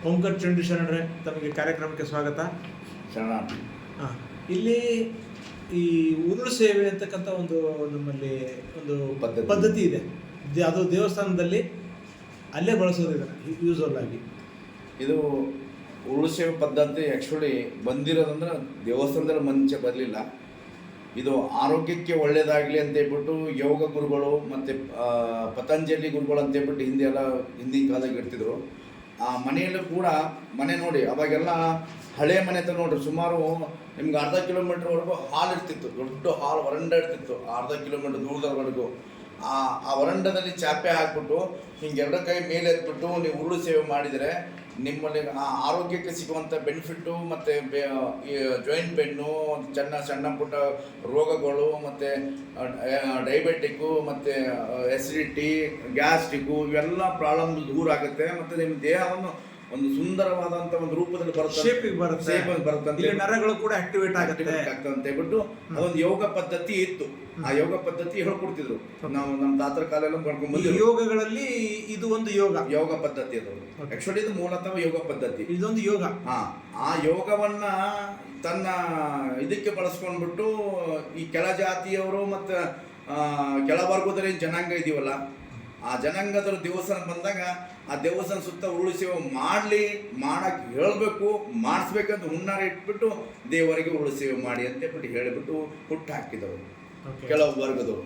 ಓಂಕಾರ ಚಂಡಿ ಶರಣರೇ, ತಮಗೆ ಕಾರ್ಯಕ್ರಮಕ್ಕೆ ಸ್ವಾಗತ. ಶರಣಾರ್ಥಿ. ಇಲ್ಲಿ ಈ ಉರುಳು ಸೇವೆ ಅಂತಕ್ಕಂಥ ಒಂದು ನಮ್ಮಲ್ಲಿ ಒಂದು ಪದ್ಧತಿ ಇದೆ. ಅದು ದೇವಸ್ಥಾನದಲ್ಲಿ ಅಲ್ಲೇ ಬಳಸೋದು ಇದನ್ನು ಯೂಸ್ವಲ್ ಆಗಿ. ಇದು ಉರುಳು ಸೇವೆ ಪದ್ಧತಿ ಆ್ಯಕ್ಚುಲಿ ಬಂದಿರೋದಂದ್ರೆ ದೇವಸ್ಥಾನದಲ್ಲಿ ಮುಂಚೆ ಬರಲಿಲ್ಲ. ಇದು ಆರೋಗ್ಯಕ್ಕೆ ಒಳ್ಳೆಯದಾಗಲಿ ಅಂತ ಹೇಳ್ಬಿಟ್ಟು ಯೋಗ ಗುರುಗಳು ಮತ್ತು ಪತಂಜಲಿ ಗುರುಗಳು ಅಂತ ಹೇಳ್ಬಿಟ್ಟು ಹಿಂದಿನ ಕಾಲದಾಗ ಇರ್ತಿದ್ರು. ಆ ಮನೆಯಲ್ಲೂ ಕೂಡ ಮನೆ ನೋಡಿ, ಅವಾಗೆಲ್ಲ ಹಳೆ ಮನೆ ಅಂತ ನೋಡ್ರಿ, ಸುಮಾರು ನಿಮ್ಗೆ ಅರ್ಧ ಕಿಲೋಮೀಟ್ರ್ವರೆಗೂ ಹಾಲ್ ಇರ್ತಿತ್ತು, ದೊಡ್ಡ ಹಾಲ್ ವರಂಡ ಇರ್ತಿತ್ತು, ಅರ್ಧ ಕಿಲೋಮೀಟ್ರ್ ದೂರದವರೆಗೂ. ಆ ವರಂಡದಲ್ಲಿ ಚಾಪೆ ಹಾಕ್ಬಿಟ್ಟು ಹಿಂಗೆ ಎರಡು ಕೈ ಮೇಲೆ ಎತ್ಬಿಟ್ಟು ನೀವು ಉರುಳು ಸೇವೆ ಮಾಡಿದರೆ ನಿಮ್ಮಲ್ಲಿ ಆ ಆರೋಗ್ಯಕ್ಕೆ ಸಿಗುವಂಥ ಬೆನಿಫಿಟ್ಟು ಮತ್ತು ಈ ಜಾಯಿಂಟ್ ಪೇನ್ನು, ಸಣ್ಣ ಪುಟ್ಟ ರೋಗಗಳು ಮತ್ತು ಡಯಾಬಿಟಿಕ್ಕು ಮತ್ತು ಎಸಿಡಿಟಿ, ಗ್ಯಾಸ್ಟ್ರಿಕ್ಕು ಇವೆಲ್ಲ ಪ್ರಾಬ್ಲಮ್ ದೂರ ಆಗುತ್ತೆ. ಮತ್ತು ನಿಮ್ಮ ದೇಹವನ್ನು ಒಂದು ಸುಂದರವಾದಂಥ ಒಂದು ರೂಪದಲ್ಲಿ ಬರುತ್ತೆ, ನರಗಳು ಕೂಡ ಆಕ್ಟಿವೇಟ್ ಆಗ್ತದೆ ಅಂತ ಹೇಳ್ಬಿಟ್ಟು ಅದೊಂದು ಯೋಗ ಪದ್ಧತಿ ಇತ್ತು. ಆ ಯೋಗ ಪದ್ಧತಿ ಹೇಳ್ಕೊಡ್ತಿದ್ರು. ನಾವು ನಮ್ಮ ತಾತರ ಕಾಲ ಎಲ್ಲ ಮಾಡ್ಕೊಂಡ್ಬಂದು ಯೋಗಗಳಲ್ಲಿ ಇದು ಒಂದು ಯೋಗ ಪದ್ಧತಿ ಅದು. ಆಕ್ಚುಲಿ ಇದು ಮೂಲತಃ ಯೋಗ ಪದ್ಧತಿ, ಇದೊಂದು ಯೋಗ. ಆ ಯೋಗವನ್ನ ತನ್ನ ಇದಕ್ಕೆ ಬಳಸ್ಕೊಂಡ್ಬಿಟ್ಟು ಈ ಕೆಳ ಜಾತಿಯವರು ಮತ್ತು ಕೆಳವರ್ಗದಲ್ಲಿ ಜನಾಂಗ ಇದೀವಲ್ಲ, ಆ ಜನಾಂಗದ ದೇವಸ್ಥಾನ ಬಂದಾಗ ಆ ದೇವಸ್ಥಾನ ಸುತ್ತ ಉರುಳು ಸೇವೆ ಮಾಡಕ್ಕೆ ಹೇಳಬೇಕು, ಮಾಡಿಸ್ಬೇಕಂತ ಹುನ್ನಾರ ಇಟ್ಬಿಟ್ಟು ದೇವರಿಗೆ ಉರುಳು ಸೇವೆ ಮಾಡಿ ಅಂತ ಹೇಳ್ಬಿಟ್ಟು ಹೇಳಿಬಿಟ್ಟು ಹುಟ್ಟು ಹಾಕಿದವರು ಕೆಲವು ವರ್ಗದವರು.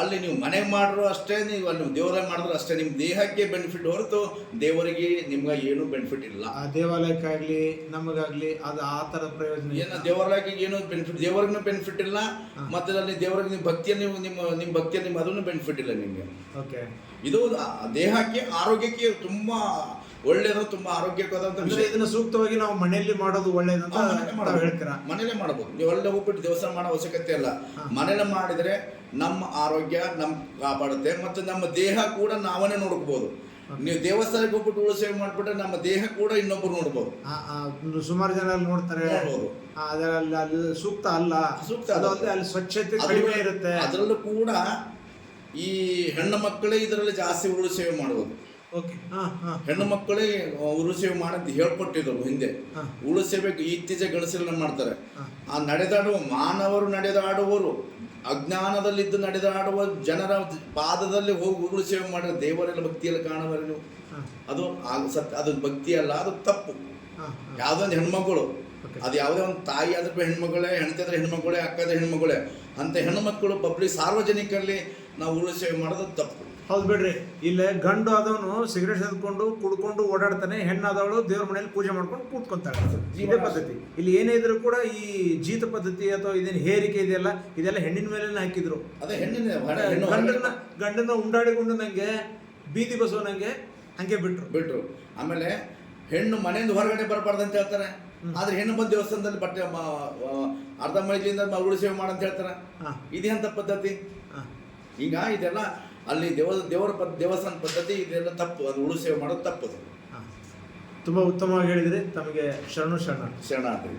ಅಲ್ಲಿ ನೀವು ಮನೆಗೆ ಮಾಡಿದ್ರು ಅಷ್ಟೇ, ನೀವು ಅಲ್ಲಿ ದೇವರಾಗ ಮಾಡಿದ್ರು ಅಷ್ಟೇ, ನಿಮ್ಮ ದೇಹಕ್ಕೆ ಬೆನಿಫಿಟ್ ಹೊರತು ದೇವರಿಗೆ ನಿಮ್ಗೆ ಏನೂ ಬೆನಿಫಿಟ್ ಇಲ್ಲ. ದೇವಾಲಯಕ್ಕಾಗ್ಲಿ ನಮಗಾಗ್ಲಿ ಅದು ಆ ಥರ ಪ್ರಯೋಜನ ಏನು, ದೇವರಾಗಿ ಏನು ಬೆನಿಫಿಟ್, ದೇವರಿಗೂ ಬೆನಿಫಿಟ್ ಇಲ್ಲ. ಮತ್ತೆ ಅಲ್ಲಿ ದೇವರಿಗೆ ನಿಮ್ಮ ಭಕ್ತಿಯಲ್ಲಿ ನಿಮ್ಮ ಭಕ್ತಿಯಲ್ಲಿ ಅದನ್ನು ಬೆನಿಫಿಟ್ ಇಲ್ಲ ನಿಮಗೆ. ಓಕೆ, ಇದು ದೇಹಕ್ಕೆ ಆರೋಗ್ಯಕ್ಕೆ ತುಂಬಾ ಒಳ್ಳೆಯದು, ತುಂಬಾ ಆರೋಗ್ಯವಾದಂತ ವಿಷಯ. ಇದನ್ನ ಸೂಕ್ತವಾಗಿ ನಾವು ಮನೆಯಲ್ಲಿ ಮಾಡೋದು ಒಳ್ಳೆಯದಂತ ಹೇಳ್ತೀರಾ? ಮನೇಲೆ ಮಾಡಬಹುದು, ನೀವು ಅಲ್ಲೇ ಹೋಗ್ಬಿಟ್ಟು ದೇವಸ್ಥಾನ ಮಾಡೋ ಅವಶ್ಯಕತೆ ಇಲ್ಲ. ಮನೇಲೆ ಮಾಡಿದ್ರೆ ನಮ್ಮ ಆರೋಗ್ಯ ಕಾಪಾಡುತ್ತೆ ಮತ್ತು ನಮ್ಮ ದೇಹ ಕೂಡ ನಾವನ್ನೇ ನೋಡ್ಕೋಬಹುದು. ನೀವು ದೇವಸ್ಥಾನಕ್ಕೆ ಹೋಗ್ಬಿಟ್ಟು ಉರುಳು ಸೇವೆ ಮಾಡ್ಬಿಟ್ರೆ ನಮ್ಮ ದೇಹ ಕೂಡ ಇನ್ನೊಬ್ರು ನೋಡ್ಬೋದು. ಸುಮಾರು ಜನ ನೋಡ್ತಾರೆ, ಅದರಲ್ಲಿ ಅಲ್ಲಿ ಸೂಕ್ತ ಅಲ್ಲ, ಅಲ್ಲಿ ಸ್ವಚ್ಛತೆ ಕಡಿಮೆ ಇರುತ್ತೆ. ಅದರಲ್ಲೂ ಕೂಡ ಈ ಹೆಣ್ಣು ಮಕ್ಕಳೇ ಇದರಲ್ಲಿ ಜಾಸ್ತಿ ಉರುಳು ಸೇವೆ ಮಾಡುವುದು. ಹೆಣ್ಣು ಮಕ್ಕಳೇ ಉರುಳು ಸೇವೆ ಮಾಡಂತ ಹೇಳ್ಕೊಟ್ಟಿದ್ರು ಹಿಂದೆ. ಉರುಳು ಸೇವೆ ಇತ್ತೀಚೆಗೆ ಗಣಸರನ್ನ ಮಾಡ್ತಾರೆ. ಆ ಮಾನವರು ನಡೆದಾಡುವರು, ಅಜ್ಞಾನದಲ್ಲಿದ್ದು ನಡೆದಾಡುವ ಜನರ ಪಾದದಲ್ಲಿ ಹೋಗಿ ಉರುಳು ಸೇವೆ ಮಾಡಿದ್ರೆ ದೇವರೆಲ್ಲ ಭಕ್ತಿಯಲ್ಲಿ ಕಾಣುವರು ನೀವು. ಅದು ಭಕ್ತಿ ಅಲ್ಲ, ಅದು ತಪ್ಪು. ಯಾವುದೊಂದು ಹೆಣ್ಮಗಳು, ಅದು ಯಾವುದೇ ಒಂದು ತಾಯಿ ಆದ್ರೆ ಹೆಣ್ಮಗಳೇ, ಹೆಣ್ತಿದ್ರೆ ಹೆಣ್ಮಗಳೇ, ಅಕ್ಕದ ಹೆಣ್ಮಗಳೇ, ಅಂತ ಹೆಣ್ಮಕ್ಳು ಪಬ್ಲಿಕ್ ಸಾರ್ವಜನಿಕರಲ್ಲಿ ನಾವು ಉರುಳು ಸೇವೆ ಮಾಡೋದು ತಪ್ಪು. ಹೌದು ಬಿಡ್ರಿ. ಇಲ್ಲೇ ಗಂಡು ಆದವನು ಸಿಗರೇಟ್ ಸೇದ್ಕೊಂಡು ಕುಡ್ಕೊಂಡು ಓಡಾಡ್ತಾನೆ, ಹೆಣ್ಣಾದವಳು ದೇವ್ರ ಮನೆಯಲ್ಲಿ ಪೂಜೆ ಮಾಡ್ಕೊಂಡು ಕೂತ್ಕೊಂತಾಳೆ. ಇದೇ ಪದ್ಧತಿ. ಇಲ್ಲಿ ಏನೇ ಇದ್ರು ಕೂಡ ಈ ಜೀತ ಪದ್ಧತಿ ಅಥವಾ ಇದೇನು ಹೇರಿಕೆ ಇದೆಯಲ್ಲ, ಇದೆಲ್ಲ ಹೆಣ್ಣಿನ ಮೇಲೆ ಹಾಕಿದ್ರು. ಅದೇ ಹೆಣ್ಣಿನ ಗಂಡನ್ನ ಉಂಡಾಡಿಕೊಂಡು ನಂಗೆ ಬೀದಿ ಬಸವನಂಗೆ ಹಂಗೆ ಬಿಟ್ರು. ಆಮೇಲೆ ಹೆಣ್ಣು ಮನೆಯಿಂದ ಹೊರಗಡೆ ಬರಬಾರ್ದು ಅಂತ ಹೇಳ್ತಾರೆ. ಆದ್ರೆ ಹೆಣ್ಣು ಬಂದು ದೇವಸ್ಥಾನದಲ್ಲಿ ಬಟ್ಟೆ ಅರ್ಧ ಮೈಲಿಂದ ಉರುಳು ಸೇವೆ ಮಾಡಂತ ಹೇಳ್ತಾರೆ. ಇದೇಂತ ಪದ್ಧತಿ? ಈಗ ಇದೆಲ್ಲ ಅಲ್ಲಿ ದೇವಸ್ಥಾನ ಪದ್ಧತಿ, ಇದೆಲ್ಲ ತಪ್ಪು. ಅದು ಉರುಳು ಸೇವೆ ಮಾಡೋದು ತಪ್ಪದು. ತುಂಬಾ ಉತ್ತಮವಾಗಿ ಹೇಳಿದ್ರಿ. ತಮಗೆ ಶರಣಾರ್ಥಿ.